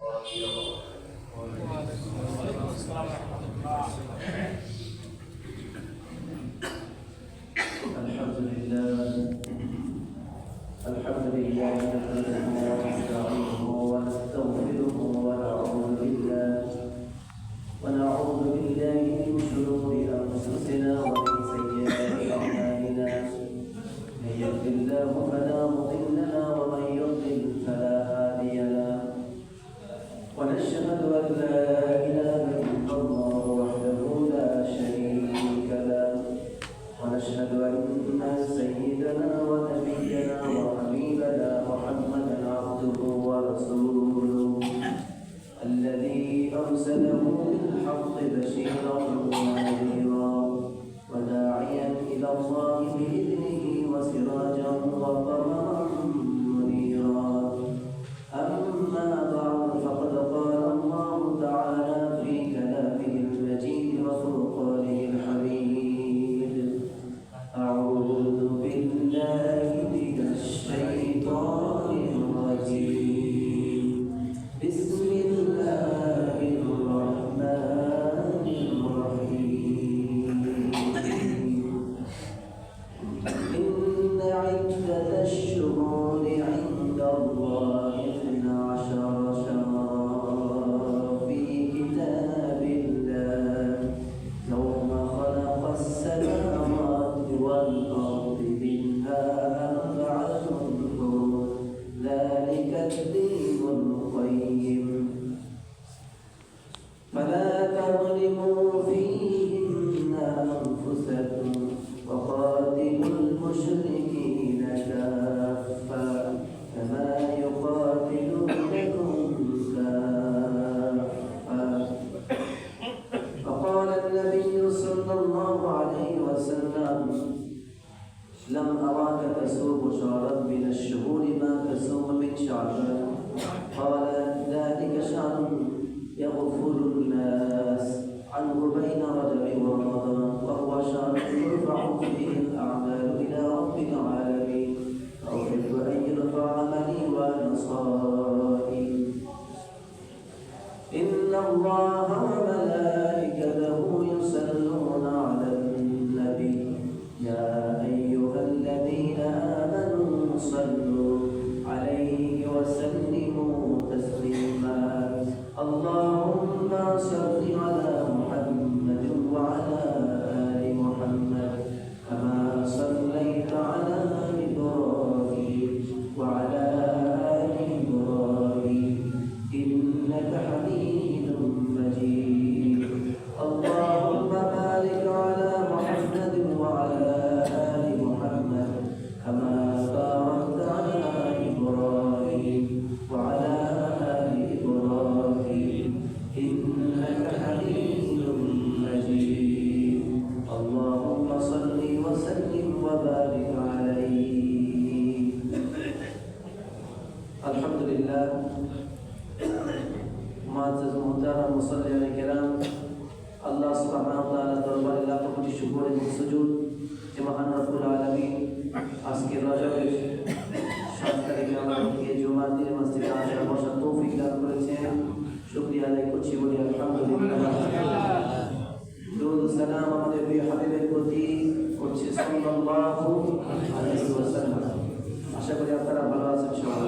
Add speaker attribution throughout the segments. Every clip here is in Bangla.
Speaker 1: الحمد لله نحمده ونستعينه ونستغفره ونعوذ بالله من شرور انفسنا ومن سيئات اعمالنا من يهد الله فلا مضل له ومن يضلل فلا هادي له ونشهد ان لا اله الا الله وحده لا شريك له ونشهد ان سيدنا ونبينا وحبيبنا محمدا عبده ورسوله الذي ارسله بالحق بشيرا ونذيرا وداعيا الى الله باذنه وسراجا وقمرا منيرا اما بعد فقد قال الله تعالى في كلامه المجيد وفرقانه الحميد اعوذ بالله من الشيطان الرجيم بسم الله الرحمن الرحيم إن عدة الشهور عند الله 12 شهرا في كتاب الله يوم خلق السماوات والأرض منها أربعة حرم ذلك الدين القيم فلا تظلموا فيهن أنفسكم وقاتلوا المشركين كافة كما يقاتلونكم كافة فقال النبي صلى الله عليه وسلم لم أراك تسوق شهرا من الشهور ما تسوق من شعبان قال ذلك شهر يغفل الناس عنه بين رجب ورمضان وهو شهر يرفع فيه الأعمال إلى رب العالمين أحب أن يرفع عملي وأنا صائم إن الله وملائكته يصلون على النبي يا أيها الذين آمنوا صلوا عليه وسلموا تسليما اللهم صل على محمد وعلى آل محمد كما صليت على إبراهيم وعلى آل إبراهيم إنك حميد مجيد اللهم بارك على محمد وعلى آل محمد كما باركت على إبراهيم وعلى آل إبراهيم إنك حميد مجيد اللهم صل وسلم وبارك عليه الحمد لله معزز محترم مصلين الكرام আল্লাহ সুবহানাহু ওয়া তাআলা দরবারে লাখ কোটি শুকর এবং সুজুদ যে মহান রব্বুল আলামিন আজকে রজবের 7 তারিখে আমাদেরকে জুমার দিনে মসজিদে আসার বসার তৌফিক দান করেছেন শুকরিয়া আদায় করছি বলি আলহামদুলিল্লাহ দুরূদ ও সালাম আমাদের প্রিয় হাবিবের প্রতি করছি সাল্লাল্লাহু আলাইহি ওয়াসাল্লাম আশা করি আপনারা ভালো আছেন সবাই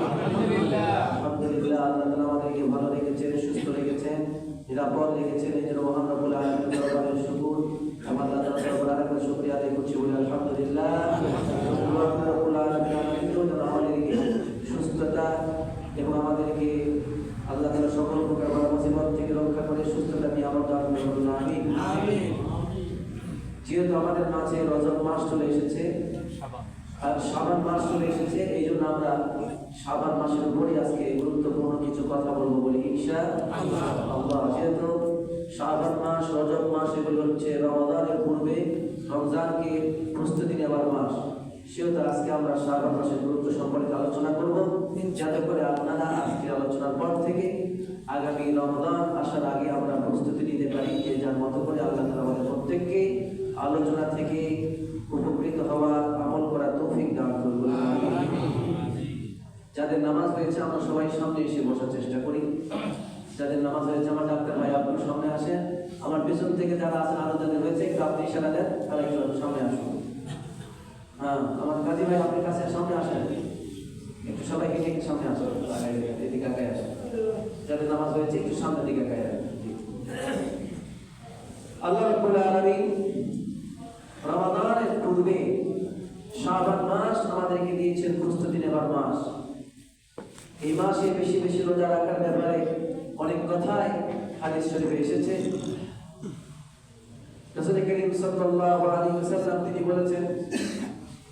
Speaker 1: আলহামদুলিল্লাহ আল্লাহ তাআলা আমাদেরকে ভালো রেখেছেন সুস্থ রেখেছেন নিরাপদ রেখেছেন এই জন্য মহান রব্বুল আলামিনের দরবারে শুকর আল্লাহ তাআলার দরবারে আরেকবার শুকরিয়া আদায় করছি বলি আলহামদুলিল্লাহ আল্লাহ রব্বুল আলামিন আমাদেরকে সুস্থতা এবং আমাদেরকে আল্লাহ তাআলা সকল প্রকার মুসিবত থেকে রক্ষা করে সুস্থতা দিয়ে আমার দান করুন আমিন আমিন যেহেতু আমাদের মাঝে রজব মাস চলে এসেছে আর শাবান মাস চলে এসেছে এই জন্য আমরা শাবান মাসের উপরে আজকে গুরুত্বপূর্ণ কিছু কথা বলবো বলি ইনশাআল্লাহ যেহেতু শাবান মাস রজব মাস এগুলো হচ্ছে রমাদানের পূর্বে রমজানকে প্রস্তুতি নেওয়ার মাস সেহেতু আজকে আমরা শাবান মাসের গুরুত্ব সম্পর্কে আলোচনা করব যাতে করে আপনারা আজকে আলোচনার পর থেকে আগামী রমজান আসার আগে আমরা প্রস্তুতি নিতে পারি যে যার মতো করে আল্লাহ তাআলা আমাদের প্রত্যেককে আলোচনা থেকে উপকৃত হওয়ার আমল করার তৌফিক দান করুন আমিন যাদের নামাজ হয়েছে আমরা সবাই সামনে এসে বসার চেষ্টা করি যাদের নামাজ হয়েছে আমার ডাক্তার ভাই আপনি সামনে আসেন, আমার পেছন থেকে যারা আছেন আরো যাদের হয়েছে একটু আপনি ইশারা দেন, তারা একটু সামনে আসুন। হ্যাঁ, আমার কাজী ভাই আপনার কাছে সামনে আসেন, একটু সবাইকে একটু সামনে আসুন, এদিকে আগায় আসেন, যাদের নামাজ হয়েছে একটু সামনের দিকে আগায় আসেন। আল্লাহ রাব্বুল আলামিন রমাদানের পূর্বে শাবান মাস আমাদেরকে দিয়েছেন প্রস্তুতি নেবার মাস। এই মাসে বেশি বেশি রোজা রাখার ব্যাপারে অনেক কথাই হাদিস শরীফে এসেছে। রাসূল করিম সাল্লাল্লাহু আলাইহি ওয়াসাল্লাম তিনি বলেছেন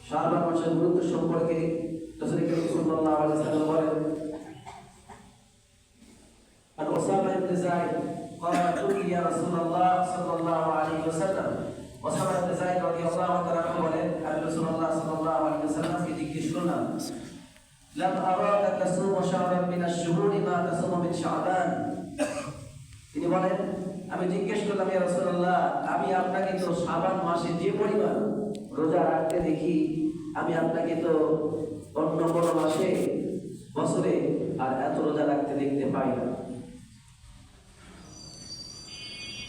Speaker 1: শাবান মাসের গুরুত্ব সম্পর্কে। রাসূল করিম সাল্লাল্লাহু আলাইহি ওয়াসাল্লাম বলেন, আন উসামা ইবনে যায়েদ قال قلت يا رسول الله صلى الله عليه وسلم ওসামা ইবনে যায়েদ রাদিয়াল্লাহু তাআলা বলেন, আমি রাসূলুল্লাহ সাল্লাল্লাহু আলাইহি ওয়াসাল্লামকে জিজ্ঞেস করলাম, লাম আরাকা তাসুমু শাহরান মিন আশ-শুহুরি মা তাসুমু মিন শাবান। তিনি বলেন, আমি জিজ্ঞেস করলাম ইয়া রাসূলুল্লাহ, আমি আপনাকে তো শাবান মাসে যে পরিমাণ রোজা রাখতে দেখি, আমি আপনাকে তো অন্য কোনো মাসে বছরে আর এত রোজা রাখতে দেখতে পাই না।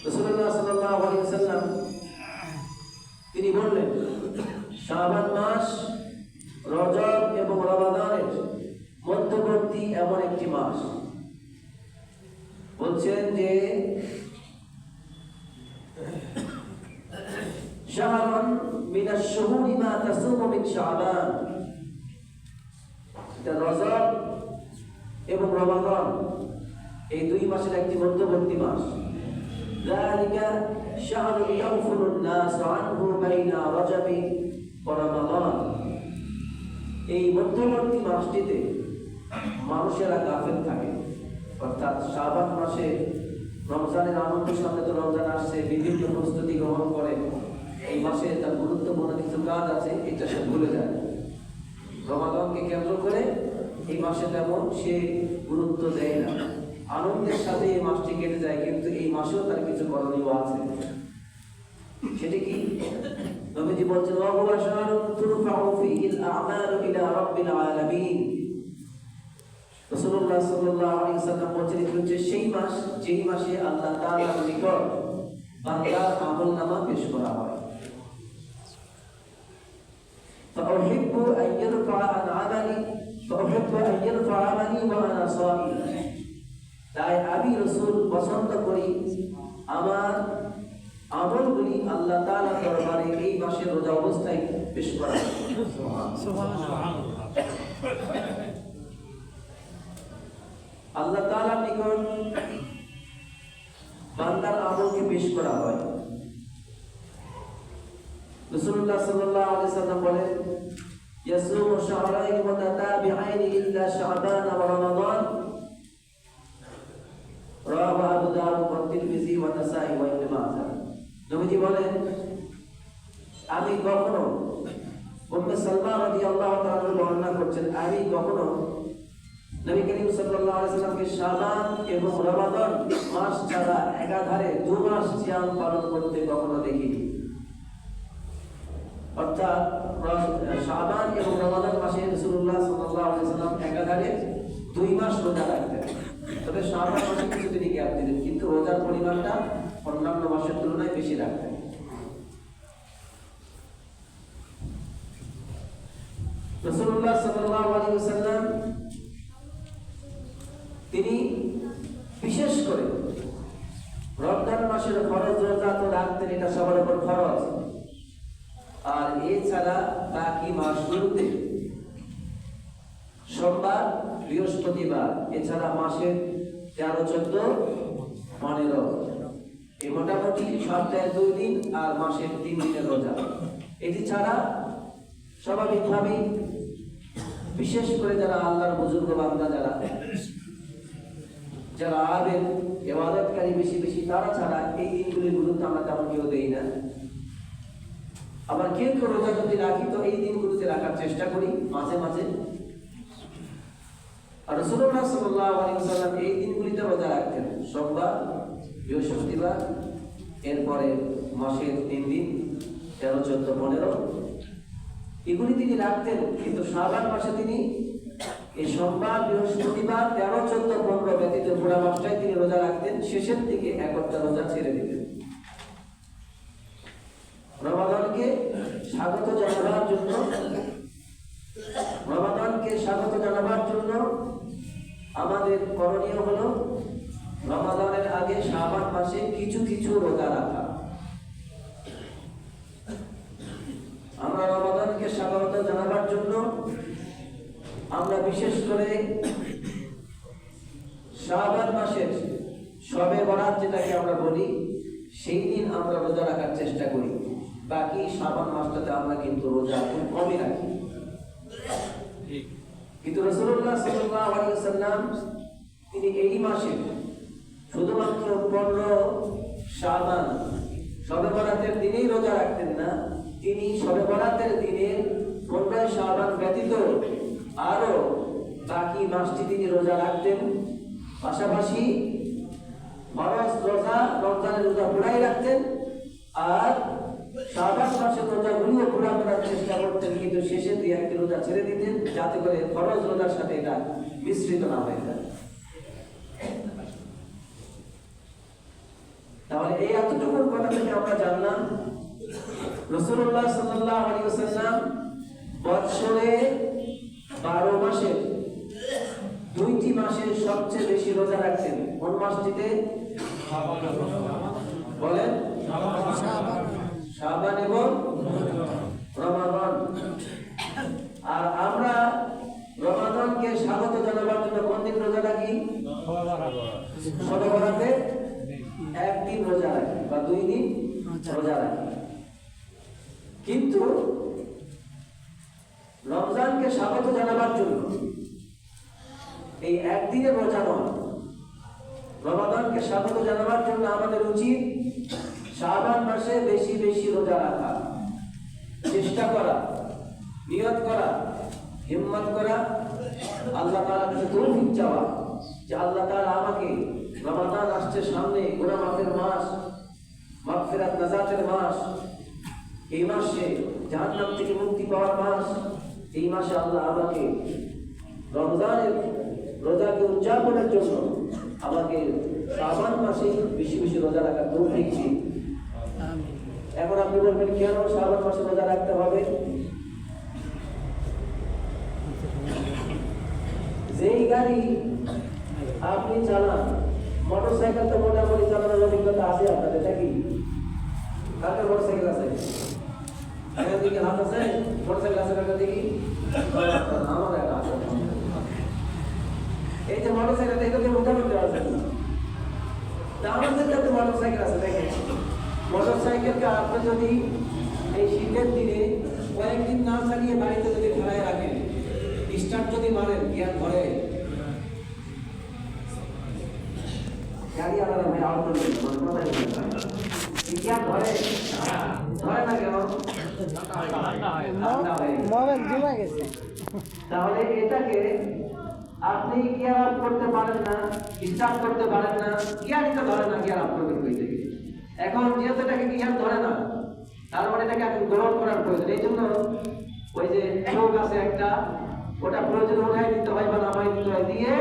Speaker 1: রাসূলুল্লাহ সাল্লাল্লাহু আলাইহি ওয়াসাল্লাম তিনি বললেন, শাবান মাস রজব এবং রমাদানের মধ্যবর্তী এমন একটি মাস। বলছেন যে শাহরুন মিনাশ শুহুরি মা তাসুমু মিন শাবান, রজব এবং রমাদান এই দুই মাসের একটি মধ্যবর্তী মাস। ذلك شهر يغفل الناس عنه بين رجب ورمضان। এই মধ্যবর্তী মাসটিতে মানুষেরা গাফেল থাকে, অর্থাৎ শাবান মাসে রমজানের আনন্দের সাথে তো রমজান আসছে, বিভিন্ন প্রস্তুতি গ্রহণ করে, এই মাসে তার গুরুত্বপূর্ণ কিছু কাজ আছে এটা সে ভুলে যায়। রমাদানকে কেন্দ্র করে এই মাসে তেমন সে গুরুত্ব দেয় না, আনন্দের সাথে এই মাসটি কেটে যায়, কিন্তু এই মাসেও তার কিছু করণীয় আছে। সেটা কি? নবীজি বলছেন, ওয়া হুয়া শাহরুন তুরফাউ ফীহিল আ'মালু ইলা রাব্বিল আলামিন। রাসূলুল্লাহ সাল্লাল্লাহু আলাইহি ওয়াসাল্লাম বলেছেন, এটা হচ্ছে সেই মাস যেই মাসে আল্লাহ তাআলার নিকট বান্দার আমলনামা পেশ করা হয়। ফাউহিব্বু আন ইয়ারফা আন আমালি ফাউহিব্বু আন ইয়ারফা আমালি ওয়া আনা সাঈম। তাই আমি রাসূল পছন্দ করি আমার আমলগুলি আল্লাহ তাআলার দরবারে এই মাসে রোজা অবস্থায় পেশ করা। সুবহানাল্লাহ। আল্লাহ তাআলার নিকট বান্দার আমলকে পেশ করা হয়। রাসূলুল্লাহ সাল্লাল্লাহু আলাইহি ওয়াসাল্লাম বলেন, ইয়াসুমু শাহরাইন মুতাতাবিআইন ইল্লা শাবান ওয়া রমাদান। রাওয়াহু আবু দাউদ ওয়া তিরমিজি ওয়া নাসাই ওয়া ইবনে মাজাহ। নবীজি বলেন, আমি কখনো, উম্মে সালমা রাদিয়াল্লাহু তাআলা বর্ণনা করছেন, আমি কখনো নবী করিম সাল্লাল্লাহু আলাইহি ওয়াসাল্লামকে শাবান এবং রমাদান মাস ছাড়া একাধারে 2 মাস সিয়াম পালন করতে কখনো দেখিনি। অর্থাৎ শাবান এবং রমাদান মাসে রাসূলুল্লাহ সাল্লাল্লাহু আলাইহি ওয়াসাল্লাম একাধারে 2 মাস রোজা রাখতেন। তবে শাবান মাসে কিছু তিনি গ্যাপ দিতেন, কিন্তু রোজার পরিমাণটা অন্যান্য মাসের তুলনায় বেশি রাখতেন। রাসূলুল্লাহ সাল্লাল্লাহু আলাইহি ওয়াসাল্লাম তিনি বিশেষ করে রমজান মাসের ফরজ রোজা তো রাখতেন, এটা সবার উপর ফরজ। আর এছাড়া বাকি মাসগুলোতে সোমবার, বৃহস্পতিবার, এছাড়া মাসের 13, 14, 15 এই মোটামুটি সপ্তাহে 2 দিন আর মাসের 3 দিনের রোজা। এটি ছাড়া স্বাভাবিকভাবেই বিশেষ করে যারা আল্লাহর বুজুর্গ বান্দা, যারা আবেদ ইবাদতকারী বেশি বেশি, তারা ছাড়া এই দিনগুলির গুরুত্ব আমরা তেমন কেউ দেই না। আবার কেউ কেউ রোজা যদি রাখি তো এই দিনগুলোতে রাখার চেষ্টা করি মাঝে মাঝে। আর রাসূলুল্লাহ সাল্লাল্লাহু আলাইহি ওয়াসাল্লাম এই দিনগুলিতে রোজা রাখতেন, সোমবার, বৃহস্পতিবার, এরপরে মাসের 3 দিন 13, 14, 15 এগুলি তিনি রাখতেন। কিন্তু শাবান মাসে তিনি এই সোমবার, বৃহস্পতিবার, 13, 14, 15 ব্যতীত পুরো মাসটাই তিনি রোজা শেষের দিকে একটা রোজা ছেড়ে দিতেন। রমাদানকে স্বাগত জানাবার জন্য আমাদের করণীয় হলো রমাদানের আগে শাবান মাসে কিছু কিছু রোজা রাখা। আমরা রমাদানকে স্বাগত জানাবার জন্য আমরা বিশেষ করে শাবান মাসের শবে বরাত যেটাকে আমরা বলি, সেই দিন আমরা রোজা রাখার চেষ্টা করি। বাকি শাবান মাসটাতে আমরা কিন্তু রোজা খুব কমই রাখি। কিন্তু রাসূলুল্লাহ সাল্লাল্লাহু আলাইহি ওয়াসাল্লাম তিনি এই মাসে শুধুমাত্র 15 শাবান শবে বরাতের দিনেই রোজা রাখতেন না, তিনি শবে বরাতের দিনের 15 শাবান ব্যতীত আরো বাকি মাসটি তিনি রোজা রাখতেন। পাশাপাশি ফরজ রোজা, রমজানের রোজা পুরাই রাখতেন, আর শাবান মাসের রোজাগুলিও পুরা করার চেষ্টা করতেন, কিন্তু শেষে 2-1টি রোজা ছেড়ে দিতেন যাতে করে ফরজ রোজার সাথে এটা মিশ্রিত না হয়ে যায়। তাহলে এই এতটুকু কথা থেকে আমরা জানলাম রাসূলুল্লাহ সাল্লাল্লাহু আলাইহি ওয়াসাল্লাম বছরে 12 মাসে 2টি মাসে সবচেয়ে বেশি রোজা রাখতেন। কোন মাসটিতে? বলেন, শাবান এবং রমাদান। আর আমরা রমাদানকে স্বাগত জানাবার জন্য কোন দিন রোজা রাখি? শবে বরাতে একদিন রোজা রাখি বা 2 দিন রোজা রাখি। কিন্তু রমজানকে স্বাগত জানাবার জন্য এই একদিনের রোজা নয়, রমাদানকে স্বাগত জানাবার জন্য আমাদের উচিত শাবান মাসে বেশি বেশি রোজা রাখা, চেষ্টা করা, নিয়ত করা, হিম্মত করা, আল্লাহ তাআলার কাছে তৌফিক চাওয়া যে আল্লাহ তাআলা আমাকে রমাদান আসছে সামনে, গুনাহ মাফের মাস, মাগফিরাত নাজাতের মাস, এই মাসে জাহান্নাম থেকে মুক্তি পাওয়ার মাস, এই মাসে আল্লাহ আমাকে রমজানের রোজাকে উদযাপনের জন্য আমাকে শাবান মাসে বেশি বেশি রোজা রাখার তৌফিক দিন। এখন আপনি বলবেন কেন শাবান মাসে রোজা রাখতে হবে? যেই গাড়ি আপনি চালান, মোটরসাইকেল তো মোটামুটি চালানোর অভিজ্ঞতা আছে আপনাদের, নাকি? কার মোটরসাইকেল আছে? এখান থেকে হাত আছে? মোটরসাইকেল আছে কার দেখি? আমার একটা আছে। এই যে মোটরসাইকেল, এটাকে মোটামুটি আছে না, আমাদের কাছে মোটরসাইকেল আছে। দেখেন, মোটরসাইকেলকে আপনি যদি এই শীতের দিনে কয়েকদিন না চালিয়ে বাড়িতে যদি ফেলায় রাখেন, স্টার্ট যদি মারেন, গিয়ার ধরে, গাড়ি আলাদা ভাই আউট করে গিয়ার ধরে না কেন? তাহলে এটাকে আপনি গিয়ার আপ করতে পারেন না, স্টার্ট করতে পারেন না, গিয়ারই তো ধরে না, গিয়ার আপ করবেন কই থেকে? এখন যেহেতু এটাকে গিয়ার ধরে না, তার মানে এটাকে এখন গ্রহণ করার প্রয়োজন। এই জন্য ওই যে চোখ আছে একটা, ওটা প্রয়োজন উঠাই দিতে হয় বা নামাই দিতে হয়, দিয়ে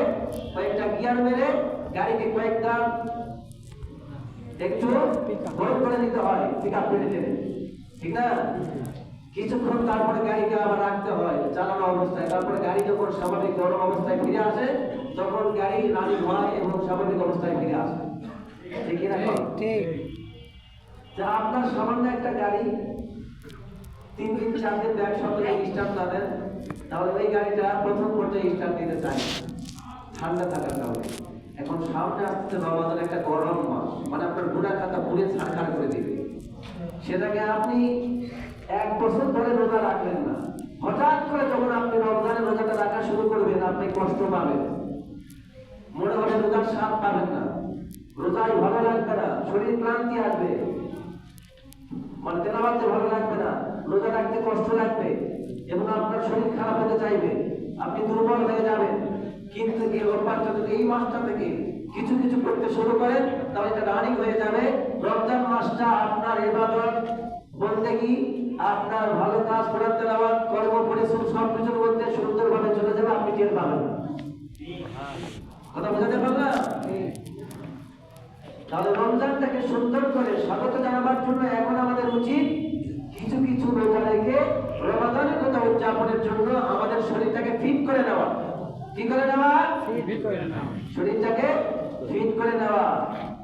Speaker 1: কয়েকটা গিয়ার মেরে গাড়িকে কয়েকটা একটু গরম করে দিতে হয়, পিক আপ করে দিতে, ঠিক না? কিছুক্ষণ তারপরে গাড়িকে আবার রাখতে হয় চালানো অবস্থায়, তারপরে গাড়ি যখন স্বাভাবিক গরম অবস্থায় ফিরে আসে তখন গাড়ি রানিং হয় এবং স্বাভাবিক অবস্থায় ফিরে আসে, ঠিক না? ঠিক। যা আপনার সামান্য একটা গাড়ি 3 দিন 4 দিন ব্যাক সপ্তাহে স্টার্ট না দেন, তাহলে ওই গাড়িটা প্রথম পর্যায়ে স্টার্ট দিতে চায় ঠান্ডা থাকার কারণে। এখন সামনে আসতে রমাদান একটা গরম মাস, মানে আপনার গুনাহ খাতা পুড়ে ছারখার করে দিবে। সেটাকে আপনি 1 বছর ধরে রোজা রাখলেন না, হঠাৎ করে যখন আপনি রমজানের রোজাটা রাখা শুরু করবেন, আপনি কষ্ট পাবেন, মনে হবে রোজার স্বাদ পাবেন না, রোজায় ভালো লাগবে না, শরীর ক্লান্তি আসবে, মানে তেলাওয়াতে ভালো লাগবে না, রোজা রাখতে কষ্ট লাগবে এবং আপনার শরীর খারাপ হতে চাইবে, আপনি দুর্বল হয়ে যাবেন। কিন্তু যদি এই মাসটা থেকে কিছু কিছু করতে শুরু করেন, তাহলে এটা রানিং হয়ে যাবে। রমজান মাসটা আপনার ইবাদত, বন্দেগী, আপনার ভালো কাজ, কোরআন তেলাওয়াত, কর্ম, পরিশ্রম সবকিছুর মধ্যে সুন্দরভাবে চলে যাবে, আপনি টের পাবেন। কথা বোঝাতে পারলাম? তাহলে রমজানটাকে সুন্দর করে স্বাগত জানাবার জন্য এখন আমাদের উচিত কিছু কিছু রোজা রেখে রমাদানের কথা উদযাপনের জন্য আমাদের শরীরটাকে ফিট করে নেওয়া। কি করে নেওয়া? শরীরটাকে ফিট করে নেওয়া।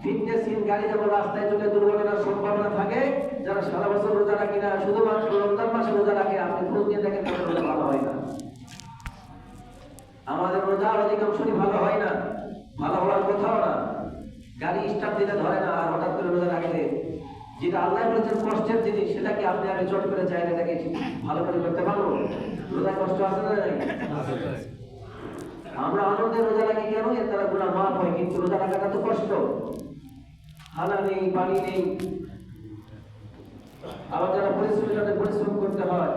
Speaker 1: ফিটনেসহীন গাড়ি যেমন রাস্তায় চলে দুর্ঘটনার সম্ভাবনা থাকে, যারা সারা বছর রোজা রাখে না, শুধুমাত্র রমজান মাসে রোজা রাখে, আপনি খোঁজ নিয়ে দেখেন তাদের রোজা ভালো হয় না। আমাদের রোজা অধিকাংশই ভালো হয় না, ভালো হওয়ার কোথাও না। গাড়ি স্টার্ট দিতে ধরে না, আর হঠাৎ করে রোজা রাখলে যেটা আল্লাহ বলেছেন কষ্টের জিনিস, সেটাকে আপনি আগে চট করে চাইলে এটাকে ভালো করে করতে পারবো? রোজা কষ্ট আছে না নাই? আমরা আনন্দে রোজা রাখি কেন? এর দ্বারা গুনাহ মাফ হয়, কিন্তু রোজা রাখাটা তো কষ্ট। খানা নেই, পানি নেই, আবার যারা পরিশ্রমী তাদের পরিশ্রম করতে হয়,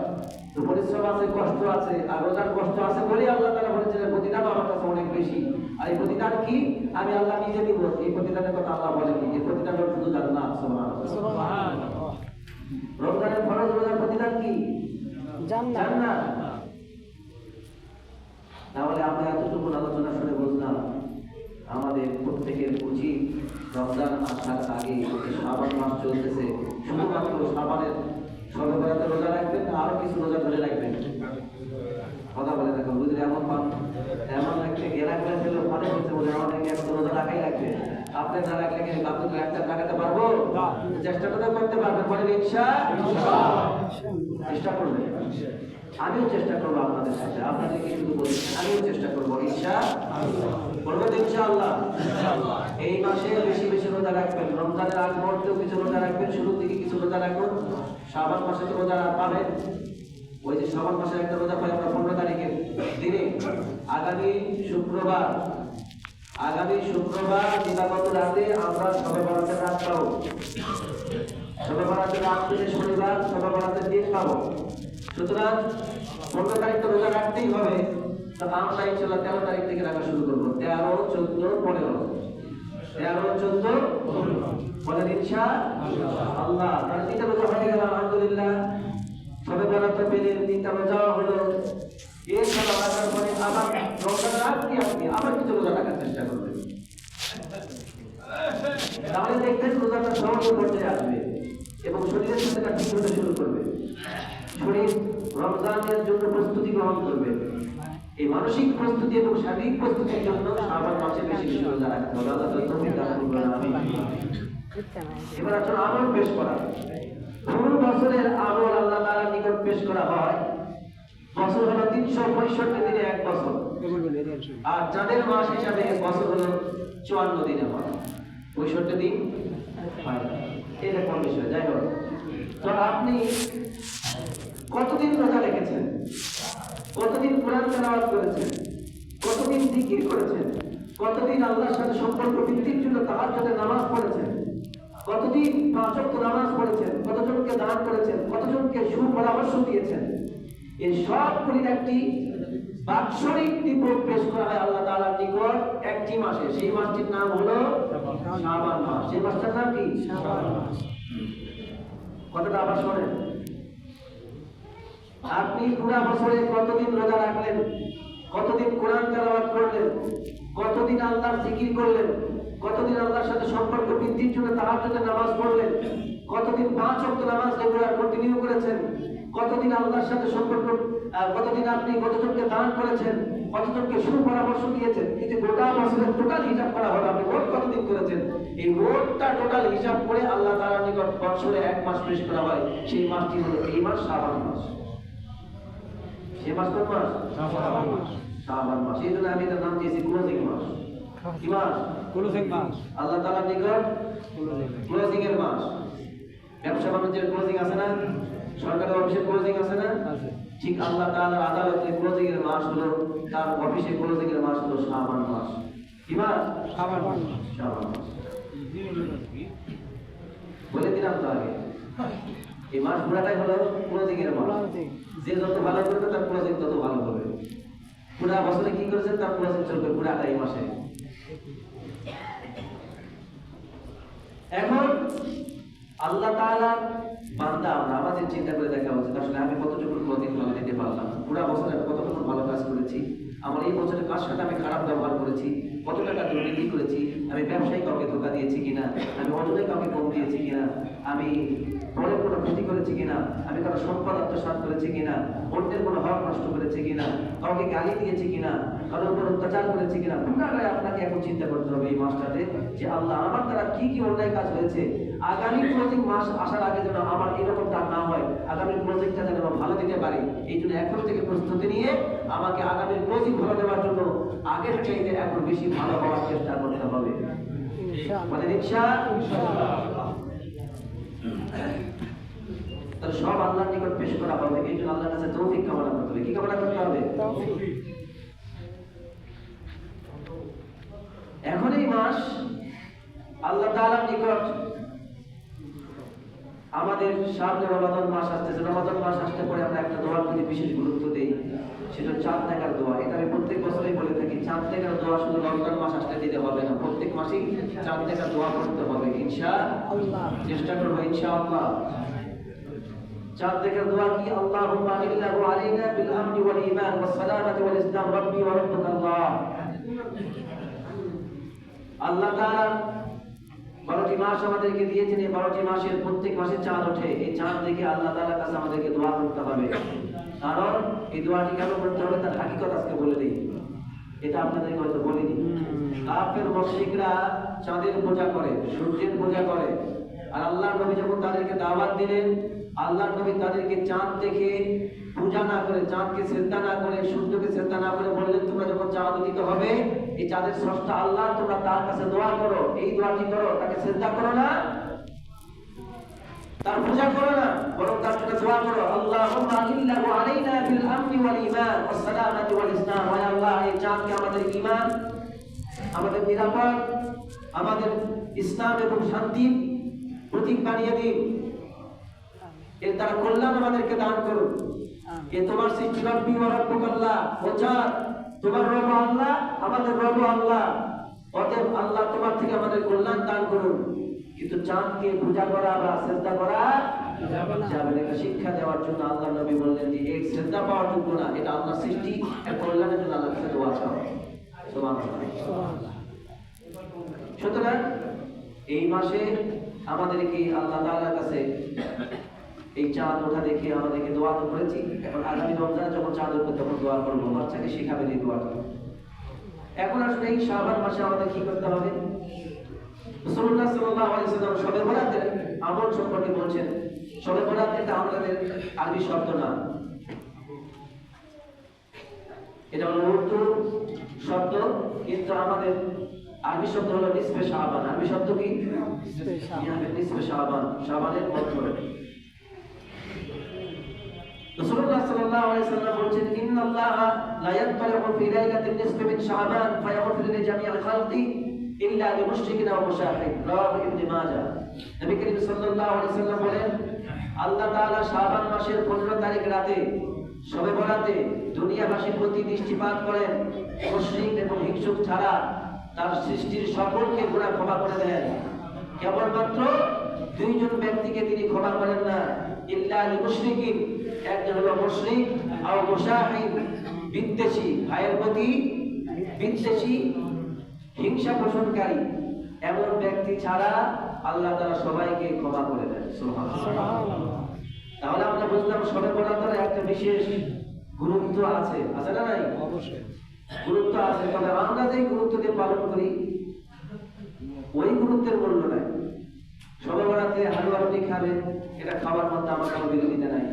Speaker 1: তো পরিশ্রম আছে, কষ্ট আছে, আর রোজার কষ্ট আছে বলেই আল্লাহ তাআলা বলেছেন প্রতিদান আমার কাছে অনেক বেশি। আর এই প্রতিদান কি? আমি আল্লাহ নিজে দিব। এই প্রতিদানের কথা আল্লাহ বলেনি, এই প্রতিদান হলো শুধু জান্নাত। সুবহানাল্লাহ। রমজানের ফরজ রোজার প্রতিদান কি? জান্নাত। তাহলে আমরা এতটুকু আলোচনা শুনে বুঝলাম আমাদের প্রত্যেকের উচিত রমজান আসার আগে, শাবান মাস চলতেছে, শুধুমাত্র শাবানের সবে বরাতে রোজা রাখবেন না আরো কিছু রোজা ধরে রাখবেন? কথা বলে দেখো, বুঝলে এমন একটা গেলা করে ফেললো, মনে করছে বলে আমাদেরকে একটা রোজা রাখাই লাগবে। আপনি না রাখলে কি আপনি তো একটা রাখাতে পারবো? চেষ্টা করতে পারবেন? বলেন ইনশাআল্লাহ। চেষ্টা করবেন। আমিও চেষ্টা করবো আপনাদের সাথে, আপনাদেরকে শুধু বলি আমিও চেষ্টা করবো ইনশাআল্লাহ। বলবেন ইনশাআল্লাহ। এই মাসে বেশি বেশি রোজা রাখবেন। রমজানের আগ মুহূর্তেও কিছু রোজা রাখবেন, শুরুর দিকে কিছু রোজা রাখুন। শাবান মাসে তো রোজা পাবেন, ওই যে শাবান মাসের একটা রোজা পাই আমরা 15 তারিখের দিনে। আগামী শুক্রবার দিবাগত রাতে আমরা শবে বরাতের রাত পাবো। শবে বরাতের রাত থেকে শনিবার শবে বরাতের দিন পাবো। সুতরাং 15 তারিখ তো রোজা রাখতেই হবে। তো আমরা ইনশাআল্লাহ 13 তারিখ থেকে রাখা শুরু করবো। 13, 14, 15, 13, 14, বলেন ইনশাআল্লাহ। তাহলে 3টা রোজা হয়ে গেল আলহামদুলিল্লাহ। শবে বরাত পেলে 3টা রোজা হলো। এছাড়া রাখার পরে আবার রমজান রাখতে আপনি আবার কিছু রোজা রাখার চেষ্টা করবেন। তাহলে দেখবেন রোজাটা সহজ পর্যায়ে আসবে এবং শরীরের সাথে ঠিক হতে শুরু করবে। শরীর রমজানের জন্য প্রস্তুতি গ্রহণ করবে। এই মানসিক প্রস্তুতি এবং শারীরিক প্রস্তুতির জন্য শাবান মাসে বেশি বেশি রোজা রাখতে হবে। আল্লাহ তাআলা তৌফিক দান করুন। আমিন। এবার আসলে আমল পেশ করা। পুরো বছরের আমল আল্লাহ তাআলার নিকট পেশ করা হয়। বছর হলো 365 দিনে এক বছর, আর চাঁদের মাস হিসাবে বছর হলো 54 দিনে হয়। 65 দিন হয় না, এরকম বিষয়। যাই হোক, তো আপনি কতদিন রোজা রেখেছেন? কতদিন কোরআন তেলাওয়াত করেছেন? কতদিন জিকির করেছেন? কতদিন আল্লাহর সাথে সম্পর্ক বৃদ্ধির জন্য তাহাজ্জুদে নামাজ পড়েছেন? কতদিন 5 ওয়াক্ত নামাজ পড়েছেন? কতজনকে দান করেছেন? কতজনকে সুপরামর্শ দিয়েছেন? এই সবগুলির একটি বাৎসরিক রিপোর্ট পেশ করা হয় আল্লাহ তাআলার নিকট একটি মাসে। সেই মাসটির নাম হলো শাবান মাস। সেই মাসটার নাম কি? শাবান মাস। কথাটা আবার শোনেন। আপনি পুরা বছরে কতদিন রোজা রাখলেন? কতদিন কোরআন তেলাওয়াত করলেন? কতদিন আল্লাহর জিকির করলেন? কতদিন আল্লাহর সাথে সম্পর্ক বৃদ্ধির জন্য তাহাজ্জুদে নামাজ পড়লেন? কতদিন 5 ওয়াক্ত নামাজ রেগুলার কন্টিনিউ করেছেন? কতদিন আল্লাহর সাথে সম্পর্ক, কতদিন আপনি কতজনকে দান করেছেন? কতজনকে সুপরামর্শ দিয়েছেন? এই যে গোটা বছরের টোটাল হিসাব করা হলো, আপনি মোট কতদিন করেছেন, এই মোটটা টোটাল হিসাব করে আল্লাহ তাআলার নিকট বছরে এক মাস পেশ করা হয়। সেই মাসটি হলো এই মাস, শাবান মাস। সেই মাস কোন মাস? শাবান মাস। এই জন্য আমি এটার নাম দিয়েছি ক্লোজিং মাস। কি মাস? ক্লোজিং মাস। আল্লাহ তাআলার নিকট ক্লোজিং এর মাস। ব্যবসা বাণিজ্যের ক্লোজিং আছে না? সরকারি অফিসের ক্লোজিং আছে না? ঠিক আল্লাহ তাআলার আদালতে ক্লোজিং এর মাস হলো, তার অফিসে ক্লোজিং এর মাস হলো শাবান মাস। কি মাস? শাবান মাস। শাবান মাস বলে দিলাম তো আগে। এই মাস পুরাটাই হলো ক্লোজিং এর মাস। যে যত ভালো করবে তার ক্লোজিং তত ভালো হবে। পুরা বছরে কি করেছেন তার ক্লোজিং চলবে পুরাটা এই মাসে। এখন আল্লাহ তাআলার বান্দা আমরা, আমাদের চিন্তা করে দেখা উচিত আসলে আমি কতটুকু ক্লোজিং ভালো দিতে পারলাম, পুরা বছরে কতটুকু ভালো কাজ করেছি, আমার এই বছরে কার সাথে আমি খারাপ ব্যবহার করেছি, কত টাকা দুর্নীতি করেছি, আমি ব্যবসায়ী কাউকে ধোঁকা দিয়েছি। দিয়েছি কিনা, আমি অন্যে কাউকে কম দিয়েছি কিনা, আমি পরের কোনো ক্ষতি করেছি কিনা, আমি কারো সম্পদ আত্মসাৎ করেছি কিনা, অন্যের কোনো হক নষ্ট করেছি কিনা, কাউকে গালি দিয়েছি কিনা, কারোর উপর অত্যাচার করেছি কিনা। পুনরায় আপনাকে এখন চিন্তা করতে হবে এই মাসটাতে যে আল্লাহ আমার দ্বারা কি কি অন্যায় কাজ হয়েছে, আগামী ক্লোজিং মাস আসার আগে যেন আমার এরকমটা না হয়, আগামী ক্লোজিংটা যেন ভালো দিতে পারি। এই জন্য এখন থেকে প্রস্তুতি নিয়ে আমাকে আগামী ক্লোজিং ভালো দেওয়ার জন্য আগের চাইতে এখন বেশি ভালো হওয়ার চেষ্টা করতে হবে। মানে তাহলে সব আল্লাহর নিকট পেশ করা হবে। এই জন্য আল্লাহর কাছে তৌফিক কামনা করতে হবে। কি কামনা করতে হবে? এখন এই মাস আল্লাহ তাআলার নিকট আমাদের সামনে রমাদান মাস আসতেছে। রমাদান মাস আসতে পরে আমরা একটা দোয়ার প্রতি বিশেষ গুরুত্ব দেই, সেটা চাঁদ দেখার দোয়া। এটা আমি প্রত্যেক বছরই বলে থাকি, চাঁদ দেখার দোয়া শুধু রমজান মাস আসতে দিতে হবে না, প্রত্যেক মাসেই চাঁদ দেখার দোয়া করতে হবে ইনশাআল্লাহ। চেষ্টা করবো ইনশাআল্লাহ। চাঁদ দেখার দোয়া কি? আল্লাহুম্মা আনিল্লাহু আলাইনা বিল আমনি ওয়াল ঈমান ওয়াস সালামাতি ওয়াল ইসলাম রাব্বি ওয়া রাব্বুকাল্লাহ। আল্লাহ তাআলা 12টি মাস আমাদেরকে দিয়েছেন, এই 12টি মাসের প্রত্যেক মাসে চাঁদ ওঠে। এই চাঁদ দেখে আল্লাহ তাআলার কাছে আমাদেরকে দোয়া করতে হবে। কারণ এই দোয়াটি কেন করতে হবে তার হাকিকত আজকে বলে দিই, এটা আপনাদেরকে হয়তো বলিনি। কাফের মুশরিকরা চাঁদের পূজা করে, সূর্যের পূজা করে, আর আল্লাহর নবী যখন তাদেরকে দাওয়াত দিলেন, আল্লাহর নবী তাদেরকে চাঁদ দেখে পূজা না করে, চাঁদকে শ্রদ্ধা না করে, সূর্যকে শ্রদ্ধা না করে বললেন তোমরা যখন চাঁদ উদিত হবে, এই চাঁদের স্রষ্টা আল্লাহ, তোমরা তার কাছে দোয়া করো, এই দোয়াটি করো, তাকে শ্রদ্ধা করো না, তার পূজা করো না, বরং তার জন্য দোয়া করো। আল্লাহুম্মা আনিল্লাহু আলাইনা বিল আমনি ওয়াল ঈমান ওয়াস সালামাতি ওয়াল ইসলাম। ওয়া আল্লাহ, এই চাঁদকে আমাদের ঈমান, আমাদের নিরাপদ, আমাদের ইসলাম এবং শান্তির প্রতীক বানিয়ে দিন। এর দ্বারা কল্যাণ আমাদেরকে দান করুন। এ তোমার সৃষ্টি, রব্বি ওয়া রাব্বুকাল্লাহ, ও চাঁদ তোমার রব আল্লাহ, আমাদের রব আল্লাহ, অতএব আল্লাহ তোমার থেকে আমাদের কল্যাণ দান করুন। কিন্তু চাঁদকে পূজা করা বা শ্রদ্ধা করা যাবে না। এটা শিক্ষা দেওয়ার জন্য আল্লাহ নবী বললেন যে এই শ্রদ্ধা পাওয়ার যোগ্য না, এটা আল্লাহর সৃষ্টি, এর কল্যাণের জন্য আল্লাহর কাছে দোয়া চাও। সুবহানাল্লাহ। সুতরাং এই মাসে আমাদেরকে আল্লাহ তাআলার কাছে এই চাঁদ ওঠা দেখে আমাদেরকে দোয়া তো করেছি, এখন আগামী রমজানে যখন চাঁদ উঠবে তখন দোয়া করবো, বাচ্চাকে শেখাবেন এই দোয়াটা। এখন আসলে এই শাবান মাসে আমাদের কি করতে হবে? রাসূলুল্লাহ সাল্লাল্লাহু আলাইহি ওয়াসাল্লাম শবে বরাতের আমল সম্পর্কে বলছেন। শবে বরাত এটা আমাদের আরবি শব্দ না, এটা হলো উর্দু শব্দ, কিন্তু আমাদের আরবি শব্দ হলো নিসফে শাবান। আরবি শব্দ কি? নিসফে শাবান, শাবানের মধ্য। রাসূলুল্লাহ সাল্লাল্লাহু আলাইহি ওয়াসাল্লাম বলেছেন, ইন্নাল্লাহা লা ইয়াতলা'ু ফি লাইলাতিন নিসফি মিন শাবান ফায়াগফিরু লিজামি'আল খালকি ইল্লা লিমুশরিকিন ওয়া মুশাহিদ। রাওয়াহু ইবনে মাজাহ। নবী করিম সাল্লাল্লাহু আলাইহি ওয়াসাল্লাম বলেন, আল্লাহ তাআলা শাবান মাসের 15 তারিখ রাতে শবে বরাতে দুনিয়াবাসীর প্রতি দৃষ্টিপাত করেন, মুশরিক এবং হিংসুক ছাড়া তার সৃষ্টির সকলকে গুনাহ ক্ষমা করে দেন। কেবলমাত্র দুইজন ব্যক্তিকে তিনি ক্ষমা করেন না, ইল্লা লিমুশরিকিন, একজন হলো মুশরিক, আর মুশাহিদ, বিদ্বেষী, ভাইয়ের প্রতি বিদ্বেষী, হিংসা পোষণকারী, এমন ব্যক্তি ছাড়া আল্লাহ তাআলা সবাইকে ক্ষমা করে দেন। সুবহানাল্লাহ। তাহলে আমরা বুঝলাম শবে বরাতের একটা বিশেষ গুরুত্ব আছে, আছে না নাই? অবশ্যই গুরুত্ব আছে। তবে আমরা যে গুরুত্ব দিয়ে পালন করি ওই গুরুত্বের মূল্য নাই। শবে বরাতে হালুয়া রুটি খাবে, এটা খাওয়ার মধ্যে আমার কোনো বিরোধিতা নাই।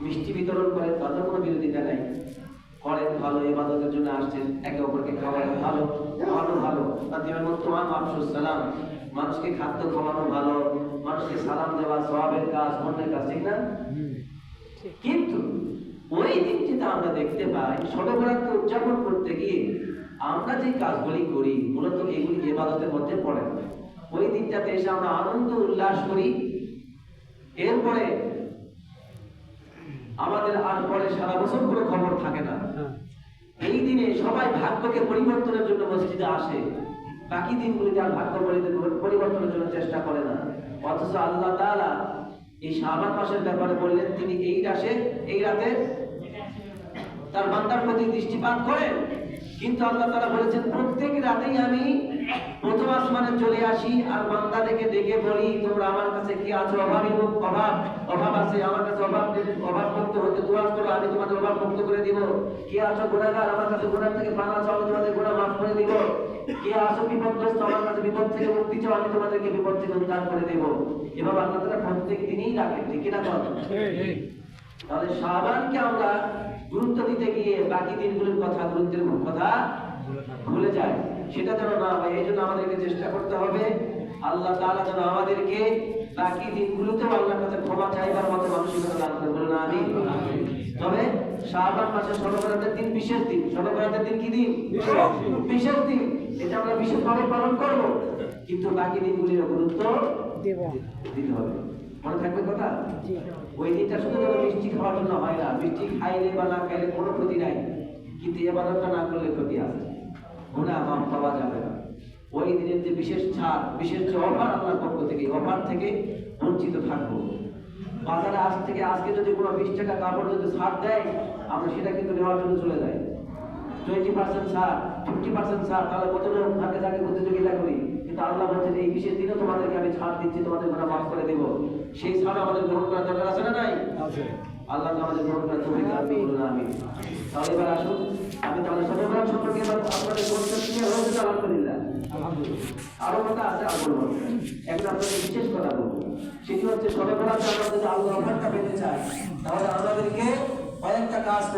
Speaker 1: মিষ্টি বিতরণ করে তাদের কোনো বিরোধিতা নাই। করেন ভালো, ইবাদতের জন্য আসছেন, একে অপরকে খাওয়ানো ভালো, খাওয়ানো ভালো। সালাম, মানুষকে খাদ্য খাওয়ানো ভালো, মানুষকে সালাম দেওয়া সওয়াবের কাজ, পুণ্যের কাজ, ঠিক না? কিন্তু ওই দিন যেটা আমরা দেখতে পাই, শবে বরাতকে উদযাপন করতে গিয়ে আমরা যে কাজগুলি করি মূলত এগুলি ইবাদতের মধ্যে পড়ে না। ওই দিনটাতে এসে আমরা আনন্দ উল্লাস করি, এরপরে আমাদের আর পরে সারা বছর কোনো খবর থাকে না। এই দিনে সবাই ভাগ্যকে পরিবর্তনের জন্য মসজিদে আসে, বাকি দিনগুলিতে আর ভাগ্য পরিবর্তনের জন্য চেষ্টা করে না। অথচ আল্লাহ তাআলা এই শাবান মাসের ব্যাপারে বললেন তিনি এই রাতে তার বান্দার প্রতি দৃষ্টিপাত করেন। কিন্তু আল্লাহ তাআলা বলেছেন প্রত্যেক রাতেই আমি প্রথম আসমানে সময় চলে আসি আর বান্দাদেরকে ডেকে বলি তোমরা আমার কাছে কি আছো, অভাব আছে আমার কাছে, অভাব মুক্ত হতে দোয়া করো, আমি তোমাদের অভাব মুক্ত করে দিব। কি আছো গুনাহগার, আমার কাছে গুনাহ থেকে পানা চাও, আমি তোমাদের গুনাহ মাফ করে দিব। কি আছো বিপদগ্রস্ত, আমার কাছে বিপদ থেকে মুক্তি চাও, আমি তোমাদেরকে বিপদ থেকে উদ্ধার করে দেব। এভাবে আল্লাহ তাআলা প্রত্যেক দিনই ডাকেন, ঠিক না? তাহলে শাবানকে আমরা গুরুত্ব দিতে গিয়ে বাকি দিনগুলোর গুরুত্বের কথা ভুলে যায়, সেটা যেন না হয়। এই জন্য আমাদেরকে চেষ্টা করতে হবে আল্লাহ তাআলা যেন আমাদেরকে বাকি দিনগুলোতেও আল্লাহর কাছে ক্ষমা চাইবার মতো মানসিকতা দান করে, বলুন আমিন। তবে শাবান মাসের শবে বরাতের দিন বিশেষ দিন। শবে বরাতের দিন কি দিন? বিশেষ দিন। এটা আমরা বিশেষভাবে পালন করব, কিন্তু বাকি দিনগুলির গুরুত্ব দিতে হবে। মনে থাকবে কথা? ওই দিনটা শুধু মিষ্টি খাওয়ার জন্য হয় না। মিষ্টি খাইলে বা না খাইলে কোনো ক্ষতি নাই, কিন্তু ইবাদতটা না করলে ক্ষতি আছে, গুনাহ মাফ পাওয়া যাবে না। ওই দিনের যে বিশেষ ছাড়, বিশেষ যে অফার আল্লাহর পক্ষ থেকে, অফার থেকে বঞ্চিত থাকবো। বাজারে আজকে যদি কোনো 20 টাকা কাপড় যদি ছাড় দেয়, আমরা সেটা কিন্তু নেওয়ার জন্য চলে যাই। 20% ছাড়, 50% ছাড়, তাহলে কত লোক ভাগে ভাগে প্রতিযোগিতা করি। কিন্তু আল্লাহ বলছেন এই বিশেষ দিনে তোমাদেরকে আমি ছাড় দিচ্ছি, তোমাদের গুনাহ মাফ করে দেব। সেই ছাড় আমাদের গ্রহণ করার দরকার আছে না নাই? আল্লাহ আমাদের গ্রহণ করার তৌফিক দান করুন, আমিন। তাহলে এবার আসুন, আমি তাহলে শবে বরাত সম্পর্কে আপনাদের কনসেপ্ট ক্লিয়ার হয়েছে? আলহামদুলিল্লাহ। আরো কথা আছে, আর বলবো একটা আপনাদের বিশেষ কথা বলবো, সেটি হচ্ছে শবে বরাতে আমরা যদি আল্লাহর অফারটা পেতে চাই, তাহলে আমাদেরকে কয়েকটা কাজ